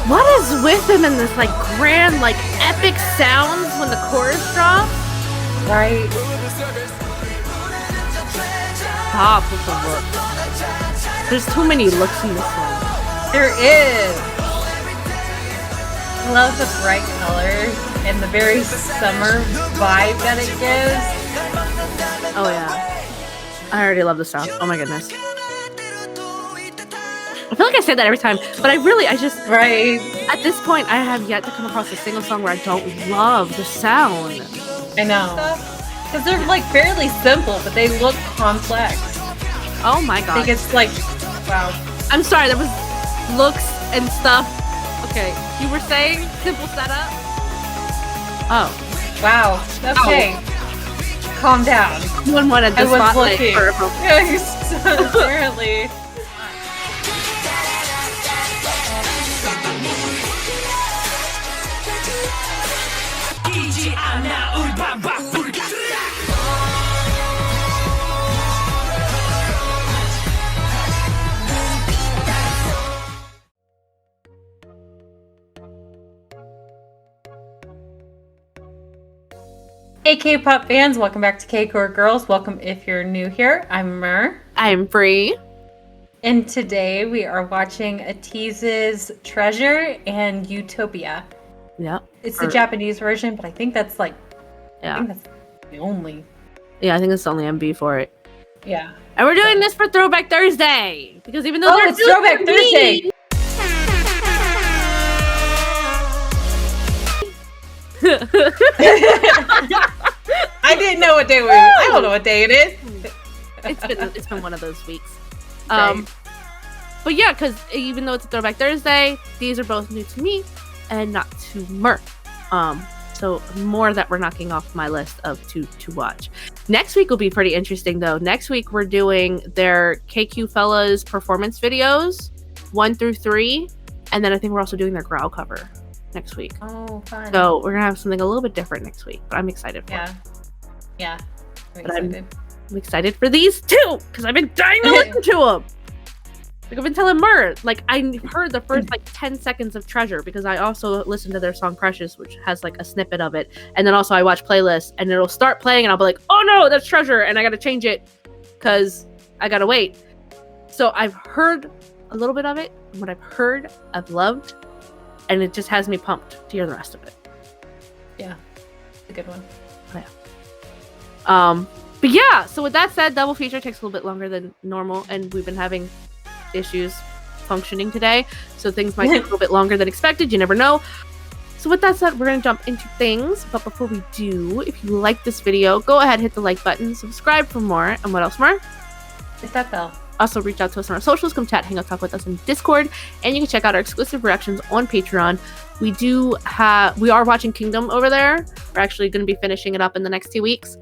What is with them in this like grand, like epic sounds when the chorus drops? Right. Stop with the look. There's too many looks in this one. There is. I love the bright colors and the very summer vibe that it gives. Oh yeah. I already love the sound. Oh my goodness. I feel like I say that every time, but I just Right. at this point I have yet to come across a single song where I don't love the sound. I know. Because they're like fairly simple, but they look complex. Oh my I god. think it's like, wow. I'm sorry, that was looks and stuff. Okay, you were saying simple setup? Oh. Wow. Okay. Calm down. Someone wanted the I was spotlight looking. for a moment. Yes, apparently. Hey K-pop fans, welcome back to K-CordGirls. Welcome if you're new here. I'm Mer. I'm Bree. And today we are watching ATEEZ's Treasure and Utopia. Yep. It's the Japanese version, but I think that's like, I Yeah. think that's the only. Yeah, I think it's the only MV for it. Yeah. And we're doing this for Throwback Thursday because even though Oh, they're it's Throwback Thursday. I didn't know what day we were. I don't know what day it is. it's been one of those weeks. Right. But yeah, because even though it's a Throwback Thursday, these are both new to me and not to Mer. So more that we're knocking off my list of to watch. Next week will be pretty interesting though. Next week we're doing their KQ Fellas performance videos 1 through 3, and then I think we're also doing their Growl cover next week. Oh, fun. So we're gonna have something a little bit different next week, but I'm excited for it. Yeah. But I'm excited for these too because I've been dying to listen to them. Like I've been telling Mer, like I heard the first like 10 seconds of Treasure because I also listened to their song Precious, which has like a snippet of it, and then also I watch playlists and it'll start playing and I'll be like, oh no, that's Treasure, and I gotta change it because I gotta wait. So I've heard a little bit of it, and what I've heard, I've loved, and it just has me pumped to hear the rest of it. Yeah, it's a good one. But yeah, so with that said, double feature takes a little bit longer than normal, and we've been having issues functioning today, so things might take a little bit longer than expected. You never know. So with that said, we're gonna jump into things, but before we do, if you like this video, go ahead, hit the like button, subscribe for more, and what else, Mer? Hit that bell. Also reach out to us on our socials, come chat, hang out, talk with us in Discord, and you can check out our exclusive reactions on Patreon. We are watching Kingdom over there. We're actually going to be finishing it up in the next 2 weeks,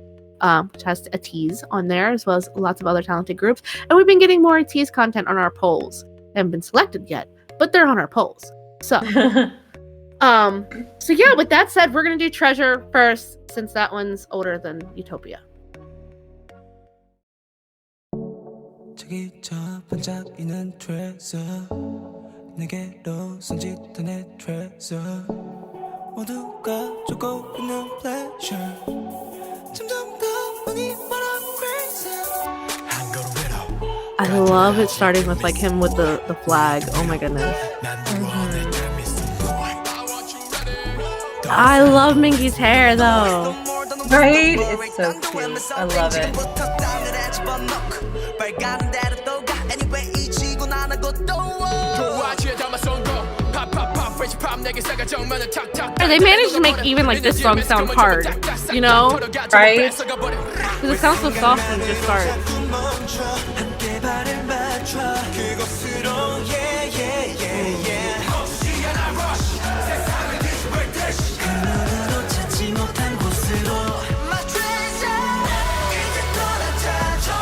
which has ATEEZ on there, as well as lots of other talented groups. And we've been getting more ATEEZ content on our polls. They haven't been selected yet, but they're on our polls. So, so yeah, with that said, we're going to do Treasure first, since that one's older than Utopia. 저기 저 반짝이는 treasure 내게로 손짓한 내 treasure 모두가 쫓고 있는 pleasure 점점 더 많이 멀어 crazy. I love it starting with like him with the flag. Oh my goodness. I love Mingy's hair though. Right? It's so cute. I love it. They managed to make even like this song sound hard, you know? Right? Because it sounds so soft when it just starts.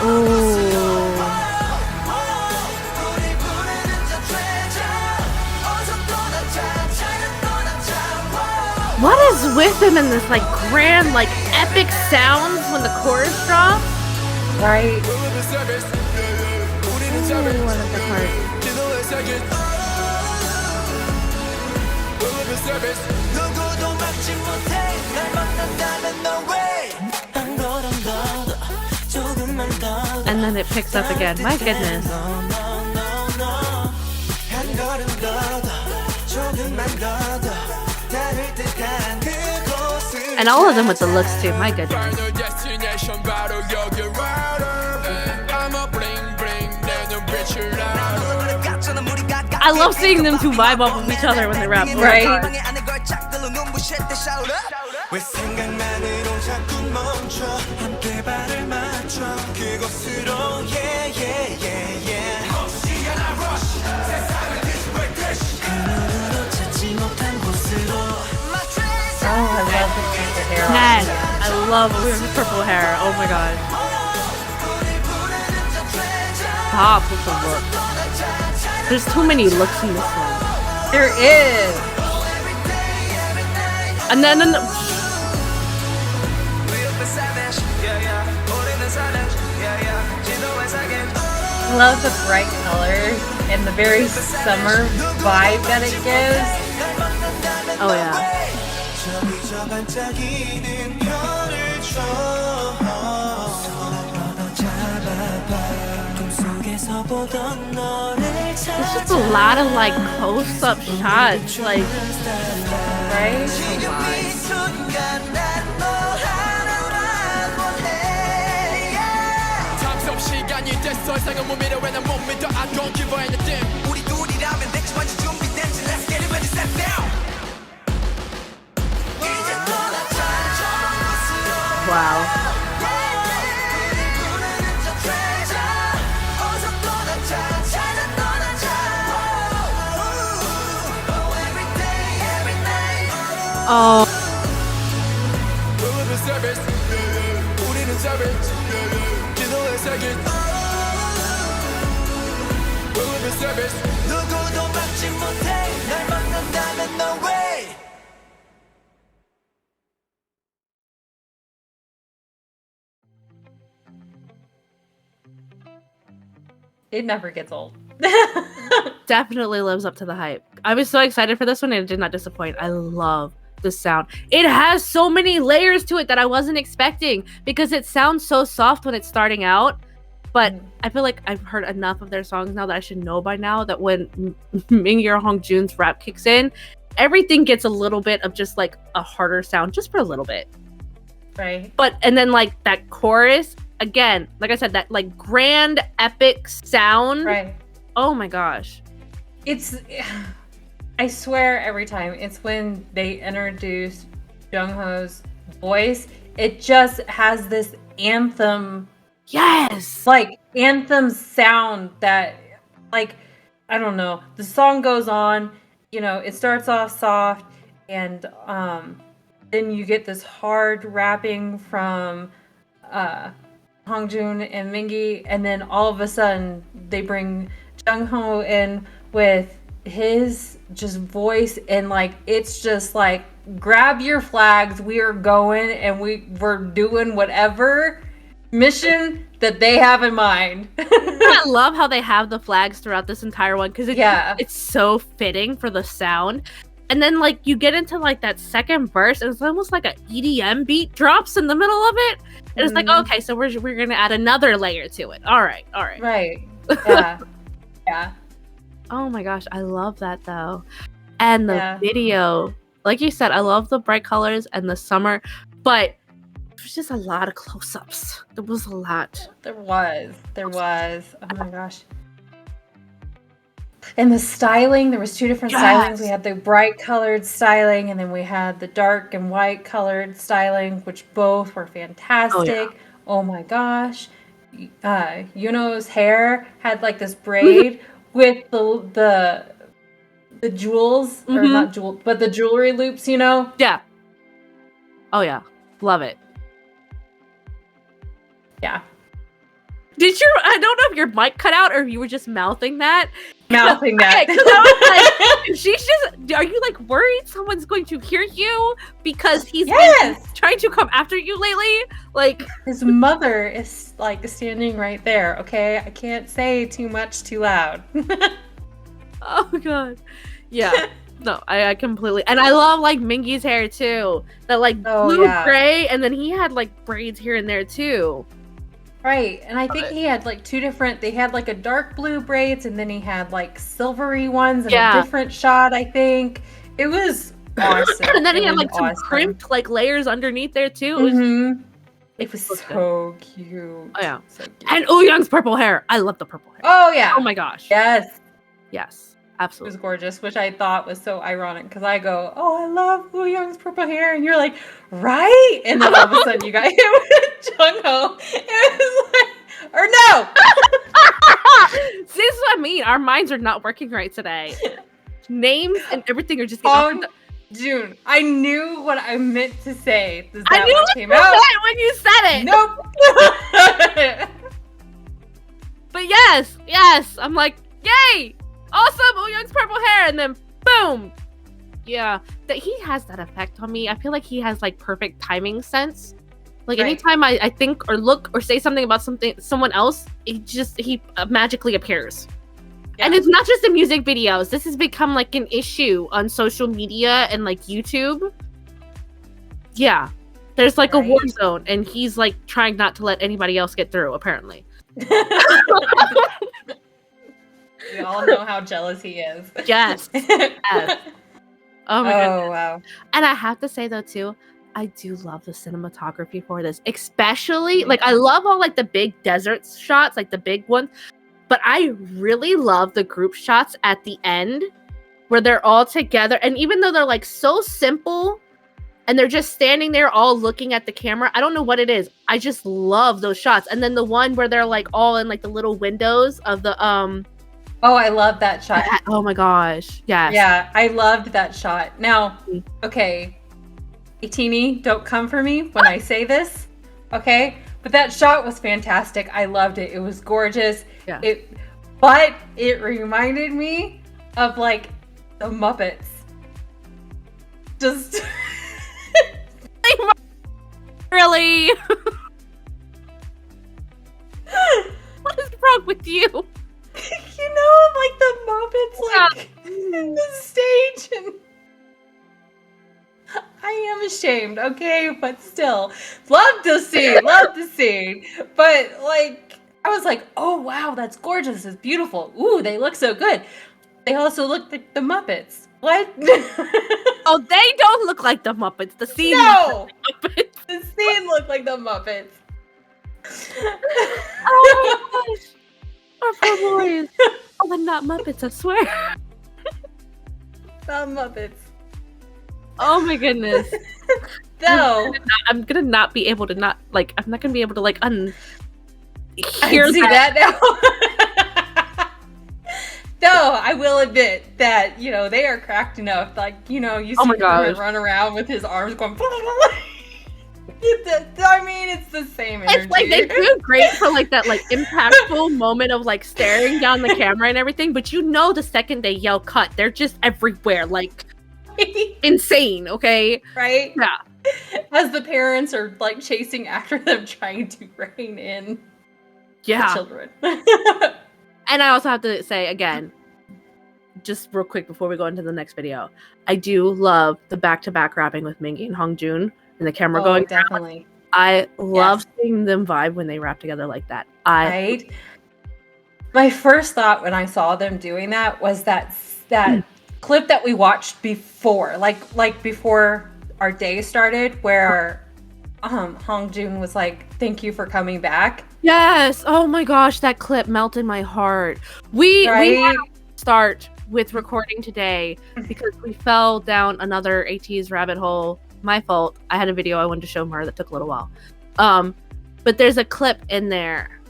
Ooh. What is with him in this like grand, like epic sounds when the chorus drops? Right? Ooh, I love that part. then it picks up again. My goodness. And all of them with the looks too. My goodness. I love seeing them two vibe off of each other when they rap. Right? Oh, I love the purple hair. Yes, I love purple hair. Oh my god. Pop with the look. There's too many looks in this one. There is. And then I love the bright colors and the very summer vibe that it gives. oh yeah. There's just a lot of like close-up shots, like Right? wow. Oh. It never gets old. Definitely lives up to the hype. I was so excited for this one and it did not disappoint. I love the sound. It has so many layers to it that I wasn't expecting because it sounds so soft when it's starting out. But I feel like I've heard enough of their songs now that I should know by now that when Mingi or Hongjoon's rap kicks in, everything gets a little bit of just like a harder sound just for a little bit. Right. But and then like that chorus, again, like I said, that like grand epic sound. Right. Oh my gosh. It's, I swear every time, it's when they introduce Jungho's voice, it just has this anthem, Yes. like anthem sound that, like, I don't know. The song goes on, you know, it starts off soft and then you get this hard rapping from Hongjoon and Mingi, and then all of a sudden they bring Jungho in with his just voice, and like it's just like grab your flags, we are going and we're doing whatever mission that they have in mind. I love how they have the flags throughout this entire one because it's so fitting for the sound. And then like you get into like that second verse and it's almost like an EDM beat drops in the middle of it. And it's like, okay, so we're gonna add another layer to it. All right. Right. Yeah. Yeah. Oh my gosh, I love that though. And the video, like you said, I love the bright colors and the summer, but there's just a lot of close-ups. There was a lot. There was. Oh my gosh. And the styling, there was two different stylings. We had the bright colored styling and then we had the dark and white colored styling, which both were fantastic. Oh my gosh. Yuno's hair had like this braid with the jewels, or not jewels, but the jewelry loops, you know? Yeah. Oh yeah. Love it. Yeah. I don't know if your mic cut out or if you were just mouthing that. Mouthing that. Because I was like, she's just, are you like worried someone's going to hear you because he's been trying to come after you lately? Like, his mother is like standing right there, okay? I can't say too much too loud. Oh god. Yeah. No, I completely, and I love like Mingi's hair too. That like blue gray, and then he had like braids here and there too. Right, and I think he had like two different. They had like a dark blue braids, and then he had like silvery ones, and a different shot. I think it was awesome. And then he had was like some crimped like layers underneath there too. It was so cute. Oh yeah, so cute. And Young's purple hair. I love the purple hair. Oh yeah. Oh my gosh. Yes. Yes. It Absolutely. was gorgeous, which I thought was so ironic because I go, "Oh, I love Woo Young's purple hair," and you're like, "Right?" And then all of a sudden you got hit with Jungho. It was like, or no. See, this is what I mean. Our minds are not working right today. Names and everything are just. June, I knew what I meant to say. I knew what came out when you said it. Nope. But yes, I'm like, yay! Awesome, Woo Young's purple hair, and then boom. Yeah, that he has that effect on me. I feel like he has like perfect timing sense. Like anytime I think or look or say something about someone else, he magically appears. Yeah. And it's not just in music videos. This has become like an issue on social media and like YouTube. Yeah. There's like a war zone and he's like trying not to let anybody else get through, apparently. We all know how jealous he is. Yes. Yes. Oh my goodness. Wow. And I have to say though too, I do love the cinematography for this. Especially like I love all like the big desert shots, like the big ones. But I really love the group shots at the end where they're all together. And even though they're like so simple and they're just standing there all looking at the camera, I don't know what it is. I just love those shots. And then the one where they're like all in like the little windows of the Oh, I love that shot. Oh my gosh. Yes. Yeah, I loved that shot. Now, okay, Itini, don't come for me when I say this, okay? But that shot was fantastic. I loved it. It was gorgeous. Yeah. But it reminded me of like the Muppets. Just really? What is wrong with you? You know, like the Muppets, like in the stage, and I am ashamed, okay, but still, love the scene. But like, I was like, oh wow, that's gorgeous, it's beautiful. Ooh, they look so good. They also look like the Muppets. What? Oh, they don't look like the Muppets. The scene. No, like the Muppets. The scene looked like the Muppets. Oh my gosh. Our poor boys. Oh, they're not Muppets, I swear. Not Muppets. Oh my goodness. No. I'm gonna not be able to I'm not gonna be able to like hear that now. No, I will admit that, you know, they are cracked enough. Like, you know, you see him run around with his arms going. I mean, it's the same energy. It's like they do great for like that like impactful moment of like staring down the camera and everything, but you know the second they yell cut, they're just everywhere, like insane, okay? Right? Yeah. As the parents are like chasing after them trying to rein in the children. And I also have to say again, just real quick before we go into the next video, I do love the back-to-back rapping with Mingi and Hongjoong. And the camera going definitely down. I love seeing them vibe when they rap together like that. Right? My first thought when I saw them doing that was that clip that we watched before, like before our day started, where Hongjoong was like, "Thank you for coming back." Yes. Oh my gosh, that clip melted my heart. We had to start with recording today because we fell down another ATEEZ rabbit hole. My fault. I had a video I wanted to show her that took a little while. But there's a clip in there.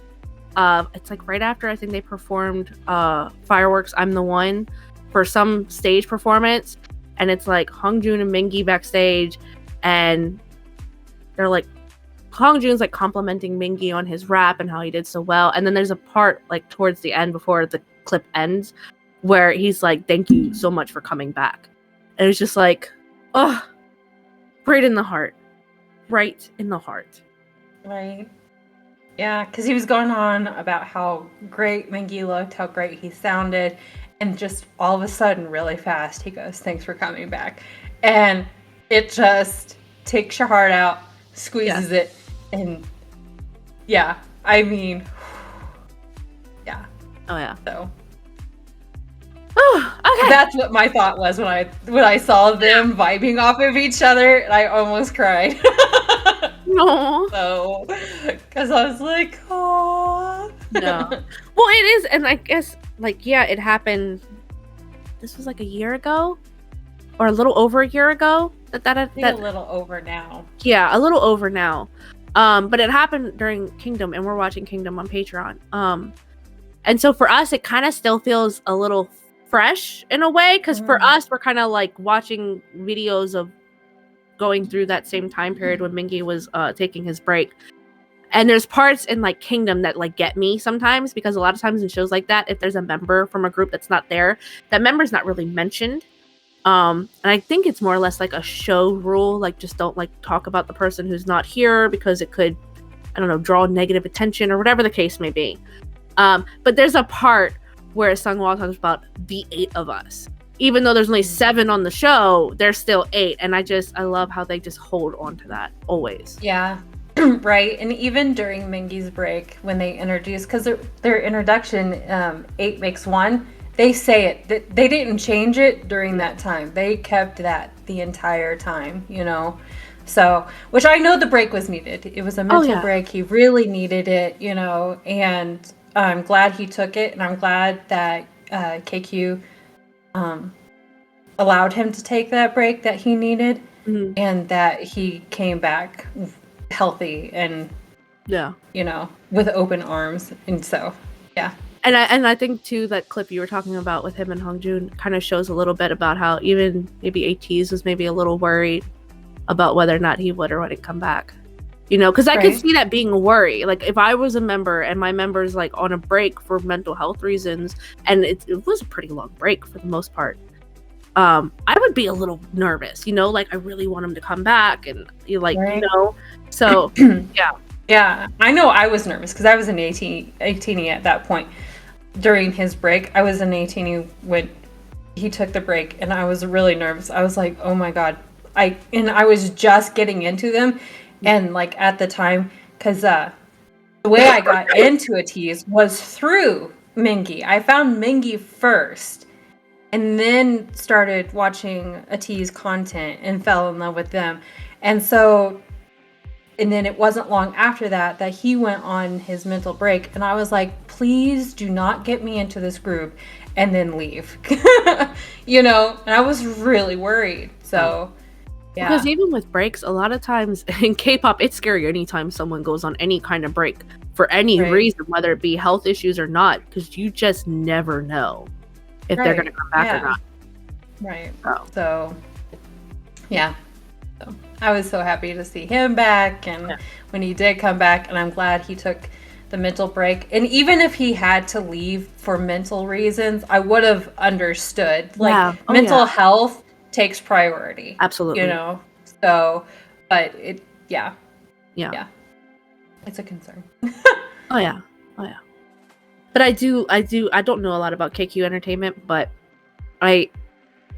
It's like right after I think they performed Fireworks I'm the One for some stage performance. And it's like Hongjoong and Mingi backstage. And they're like, Hongjoong's like complimenting Mingi on his rap and how he did so well. And then there's a part like towards the end before the clip ends where he's like, thank you so much for coming back. And it's just like, oh, right in the heart. Right in the heart. Right. Yeah, because he was going on about how great Mingi looked, how great he sounded, and just all of a sudden, really fast, he goes, thanks for coming back. And it just takes your heart out, squeezes it, and yeah, I mean, yeah. Oh yeah. So okay. that's what my thought was when I saw them vibing off of each other, and I almost cried. No. So, because I was like, oh. No. Well, it is, and I guess like yeah, it happened. This was like a year ago, or a little over a year ago. A little over now. Yeah, a little over now. But it happened during Kingdom, and we're watching Kingdom on Patreon. And so for us, it kind of still feels a little fresh in a way, because for us, we're kind of like watching videos of going through that same time period when Mingi was taking his break. And there's parts in like Kingdom that like get me sometimes, because a lot of times in shows like that, if there's a member from a group that's not there, that member's not really mentioned. And I think it's more or less like a show rule, like just don't like talk about the person who's not here because it could, I don't know, draw negative attention or whatever the case may be. But there's a part where Sungwoo talks about the 8 of us. Even though there's only 7 on the show, there's still 8. And I love how they just hold on to that always. Yeah. Right. And even during Mingi's break, when they introduced, because their introduction, 8 makes 1, they say it. They didn't change it during that time. They kept that the entire time, you know. So, which I know the break was needed. It was a mental break. He really needed it, you know, and I'm glad he took it. And I'm glad that KQ allowed him to take that break that he needed, and that he came back healthy and, you know, with open arms. And so, yeah. And I think too that clip you were talking about with him and Hongjoon kind of shows a little bit about how even maybe ATEEZ was maybe a little worried about whether or not he would or wouldn't come back. You know, because I could see that being a worry. Like if I was a member and my member's like on a break for mental health reasons, and it was a pretty long break for the most part, I would be a little nervous. You know, like I really want him to come back, and you like you know, so yeah. Yeah, I know I was nervous because I was an 18 at that point. During his break, I was an 18 when he took the break, and I was really nervous. I was like, oh my God. I was just getting into them, and like at the time, because the way I got into ATEEZ was through Mingi. I found Mingi first, and then started watching ATEEZ content and fell in love with them. And so, and then it wasn't long after that he went on his mental break, and I was like, please do not get me into this group and then leave. You know, and I was really worried. So yeah. Because even with breaks, a lot of times in K-pop, it's scary anytime someone goes on any kind of break for any reason, whether it be health issues or not, because you just never know if they're going to come back or not. Right. So yeah. So I was so happy to see him back, and when he did come back, and I'm glad he took the mental break. And even if he had to leave for mental reasons, I would have understood. Like mental health takes priority. Absolutely. You know. So, but it yeah. It's a concern. Oh yeah. But I don't know a lot about KQ Entertainment, but I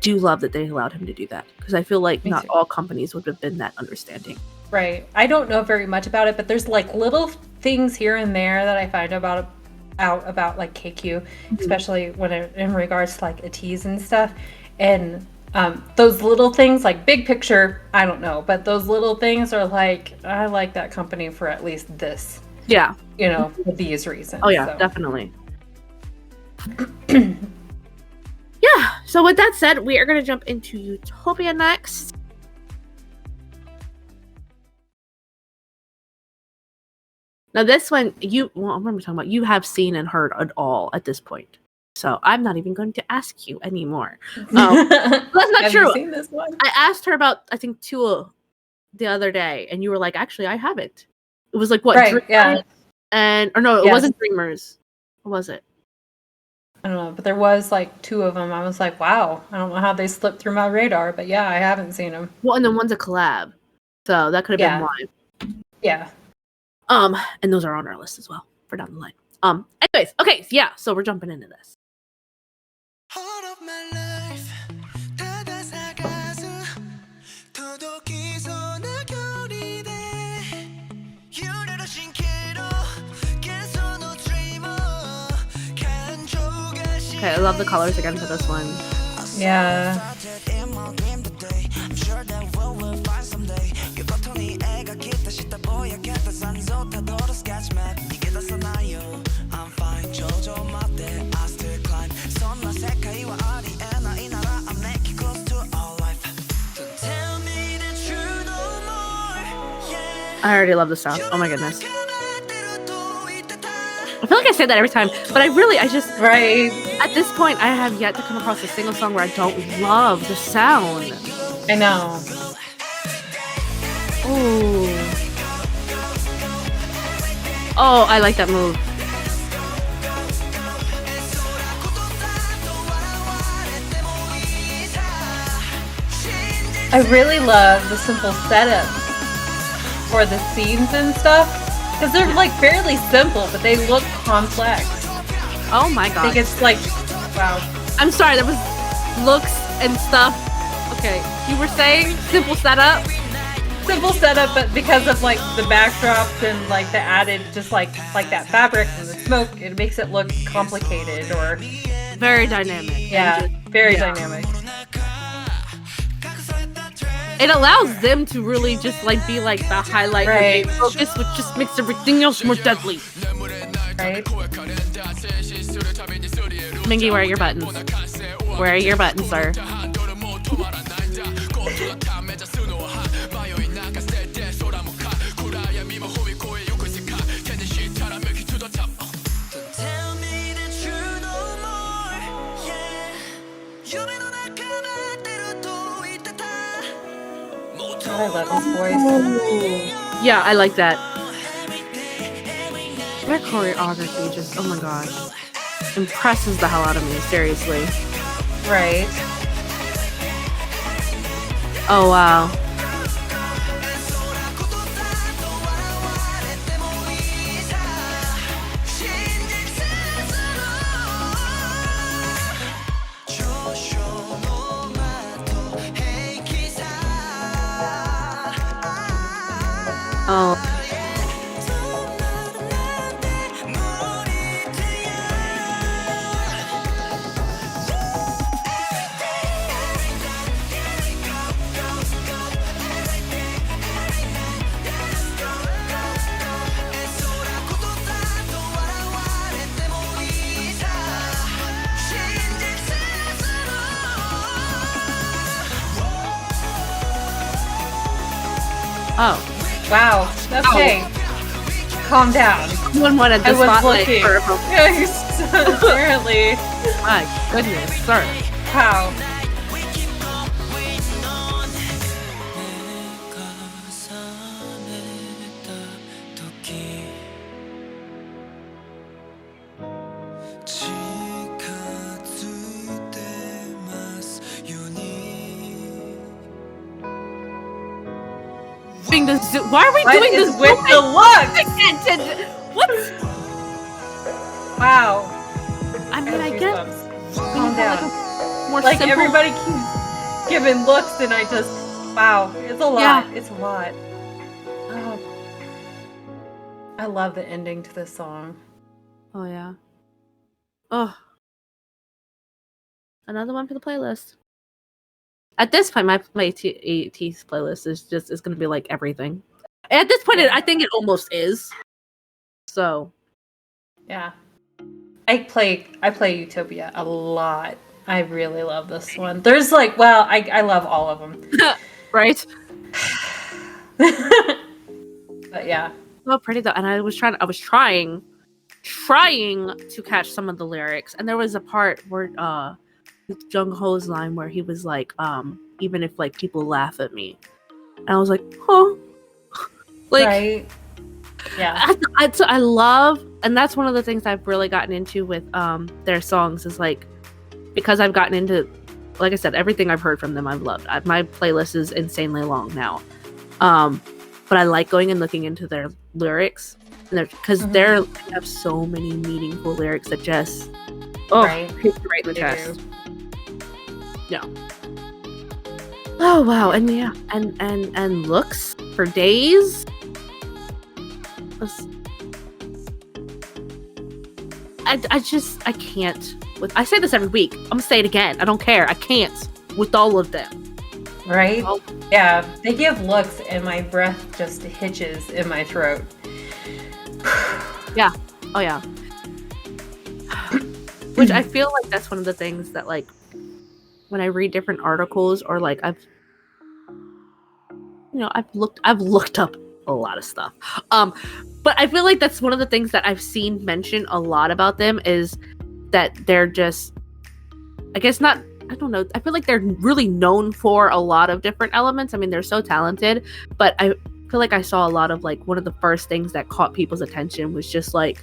do love that they allowed him to do that, because I feel like not all companies would have been that understanding. Right. I don't know very much about it, but there's like little things here and there that I find out about like KQ, especially when in regards to like ATEEZ and stuff. And those little things, like big picture, I don't know, but those little things are like, I like that company for at least this. Yeah. You know, for these reasons. Oh yeah, definitely. Yeah, so with that said, we are going to jump into Utopia next. Now this one, I remember talking about, you have seen and heard it all at this point. So I'm not even going to ask you anymore. That's not have true. You seen this one? I asked her about, I think, 2 the other day, and you were like, actually, I haven't. It was like, what? Right, yeah. It wasn't Dreamers. What was it? I don't know, but there was like 2 of them. I was like, wow, I don't know how they slipped through my radar, but yeah, I haven't seen them. Well, and then one's a collab, so that could have been one. Yeah. And those are on our list as well for down the line. Anyways, okay, yeah, so we're jumping into this. Okay, I love the colors again for this one. Yeah. I already love the sound. Oh my goodness. I feel like I say that every time, but I just Right. at this point I have yet to come across a single song where I don't love the sound. I know. Ooh. Oh, I like that move. I really love the simple setup for the scenes and stuff, because they're like fairly simple, but they look complex. Oh my I god. think it's like, wow. I'm sorry, that was looks and stuff. Okay, you were saying simple setup? Simple setup, but because of like the backdrops and like the added, just like that fabric and the smoke, it makes it look complicated or Very dynamic. yeah, very dynamic. It allows them to really just like be like the highlight Right. with the focus, which just makes everything else more deadly. Right? Mingy, where are your buttons? Where are your buttons, sir? God, I love his voice. Yeah, I like that. Their choreography just, oh my gosh, impresses the hell out of me, seriously. Right. Oh wow. Oh. Oh. Wow. Okay. Calm down. Someone wanted the I was spotlight looking. for a moment. Apparently. My goodness, sir. Wow. Why are we What doing is this with the looks? What? Wow. I mean, I Goosebumps. guess Calm down. more Like simple. everybody keeps giving looks, and I just wow. It's a lot. Yeah. It's a lot. Oh. I love the ending to this song. Oh yeah. Oh. Another one for the playlist. At this point, my ATEEZ playlist is gonna be like everything. At this point, I think it almost is. So. Yeah. I play Utopia a lot. I really love this one. There's like, well, I love all of them. Right? But yeah. So pretty though, and I was trying to catch some of the lyrics, and there was a part where with Jung Ho's line where he was like, even if like people laugh at me, and I was like, oh, like, right. Yeah. I love, and that's one of the things I've really gotten into with their songs is like, because I've gotten into, like I said, everything I've heard from them I've loved. My playlist is insanely long now, but I like going and looking into their lyrics, because they have so many meaningful lyrics that just hit you right in the chest. Yeah. Oh wow, and yeah, and looks for days. I can't I say this every week. I'm gonna say it again. I don't care. I can't with all of them. Right? Yeah, they give looks and my breath just hitches in my throat. Yeah. Oh yeah. Which I feel like that's one of the things that, like, when I read different articles or like I've looked up a lot of stuff. But I feel like that's one of the things that I've seen mentioned a lot about them is that they're just, I guess not, I don't know. I feel like they're really known for a lot of different elements. I mean, they're so talented, but I feel like I saw a lot of, like, one of the first things that caught people's attention was just like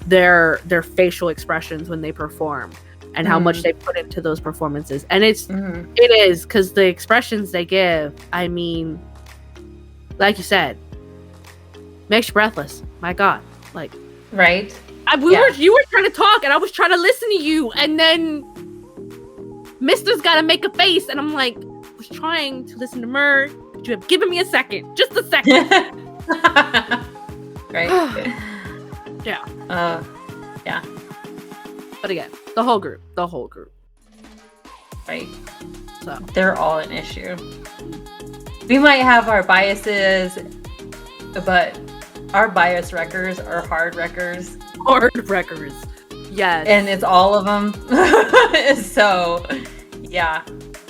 their facial expressions when they perform and how much they put into those performances. And it is because the expressions they give, I mean, like you said, makes you breathless. My God, like, right? You were trying to talk, and I was trying to listen to you, and then Mister's got to make a face, and I'm like, I was trying to listen to Mur. Could you have given me a second? Just a second. Right? Yeah. Yeah. But again, the whole group. Right. So they're all an issue. We might have our biases, but our bias wreckers are hard wreckers. Hard wreckers. Yes. And it's all of them. So, yeah.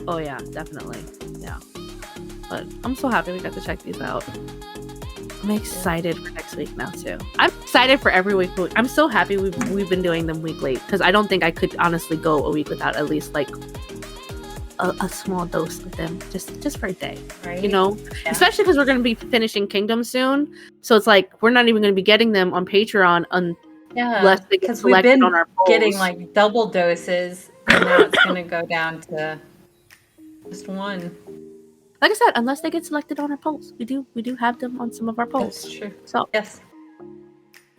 Oh yeah, definitely. Yeah. But I'm so happy we got to check these out. I'm excited for next week now too. I'm excited for every week. I'm so happy we've been doing them weekly because I don't think I could honestly go a week without at least like a small dose of them just for a day, right? You know, especially because we're going to be finishing Kingdom soon, so it's like we're not even going to be getting them on Patreon unless they get selected on our polls. Getting like double doses, and now it's going to go down to just one. Like I said, unless they get selected on our polls, we do have them on some of our polls. That's true. So yes,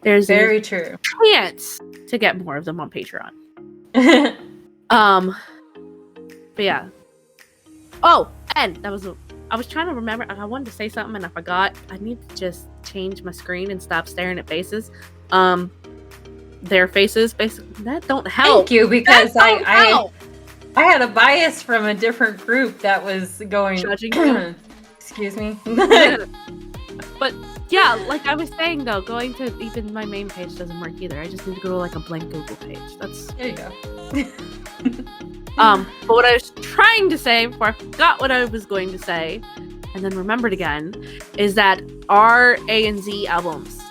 there's very true chance to get more of them on Patreon. But yeah. Oh, and I was trying to remember, and I wanted to say something and I forgot. I need to just change my screen and stop staring at faces. Their faces, basically, that don't help. Thank you, because I had a bias from a different group that was going judging you. Excuse me. But yeah, like I was saying though, going to even my main page doesn't work either. I just need to go to like a blank Google page. There you go. But what I was trying to say before I forgot what I was going to say, and then remembered again, is that our A and Z albums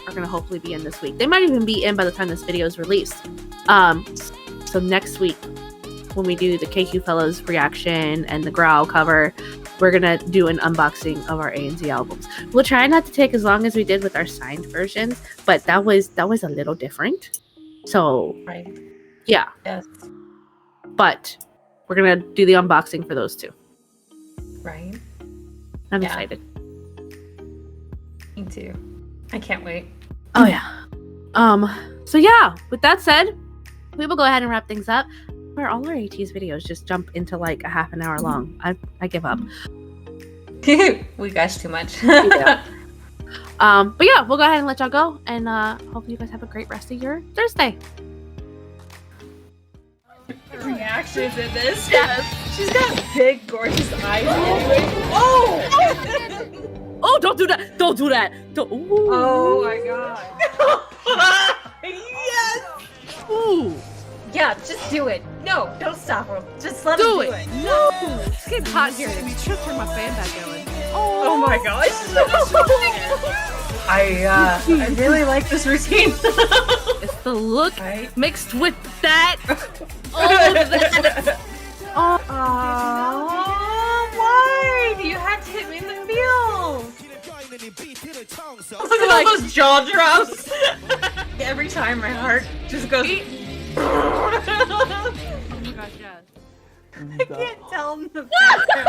are going to hopefully be in this week. They might even be in by the time this video is released. So next week, when we do the KQ Fellows reaction and the Growl cover, we're gonna do an unboxing of our A and Z albums. We'll try not to take as long as we did with our signed versions, but that was a little different. So right. Yeah. Yes. But we're gonna do the unboxing for those two. Right. I'm excited. Me too. I can't wait. Oh yeah. So yeah, with that said, we will go ahead and wrap things up. Where all our ATEEZ videos just jump into like a half an hour long. I give up. We gush too much. Yeah. But yeah, we'll go ahead and let y'all go, and hope you guys have a great rest of your Thursday. Reactions in this. Yes. She's got big, gorgeous eyes. Oh! Oh, don't do that! Don't do that! Don't. Ooh. Oh my god. Yes! Ooh. Yeah, just do it. No, don't stop him. Just let him do it. No! It's getting hot here. Let's turn my fan back going. Oh my gosh. I really like this routine. It's the look mixed with that. Oh, why? You had to hit me in the field. Look at all those jaw drops. Every time my heart just goes. Oh my gosh, yes. I can't tell him the background.